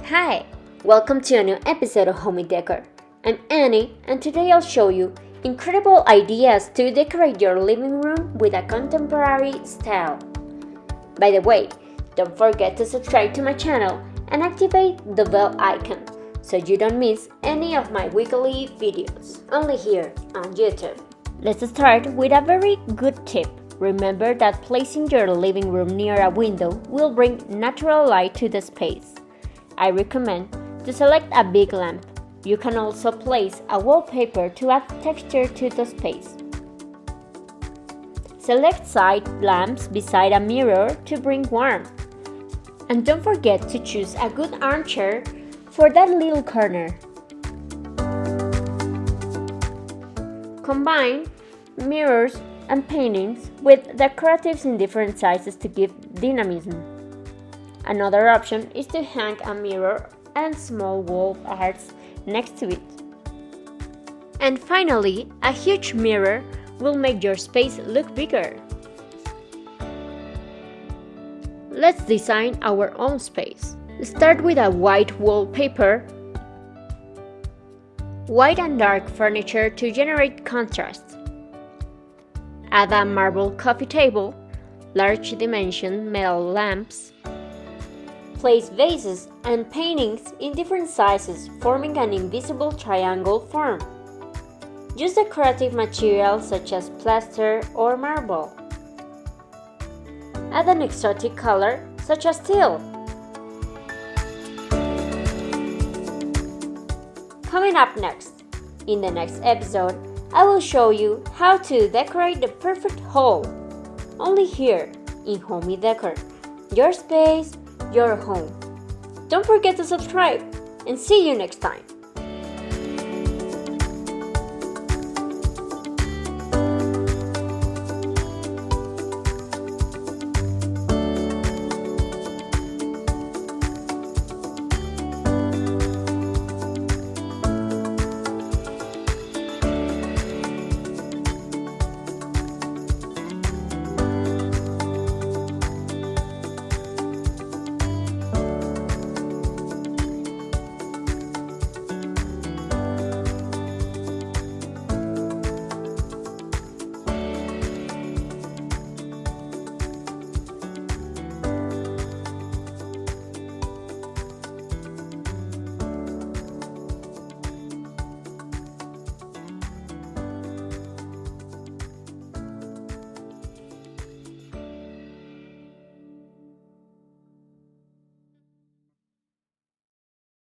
Hi, welcome to a new episode of Homey Decor. I'm Annie, and today I'll show you incredible ideas to decorate your living room with a contemporary style. By the way, don't forget to subscribe to my channel and activate the bell icon so you don't miss any of my weekly videos, only here on YouTube. Let's start with a very good tip. Remember that placing your living room near a window will bring natural light to the space. I recommend to select a big lamp. You can also place a wallpaper to add texture to the space. Select side lamps beside a mirror to bring warmth. And don't forget to choose a good armchair for that little corner. Combine mirrors and paintings with decoratives in different sizes to give dynamism. Another option is to hang a mirror and small wall arts next to it. And finally, a huge mirror will make your space look bigger. Let's design our own space. Start with a white wallpaper, white and dark furniture to generate contrast. Add a marble coffee table, large dimension metal lamps. Place vases and paintings in different sizes, forming an invisible triangle form. Use decorative materials such as plaster or marble. Add an exotic color such as teal. Coming up next, in the next episode, I will show you how to decorate the perfect hall. Only here in Homey Decor. Your space, your home. Don't forget to subscribe and see you next time.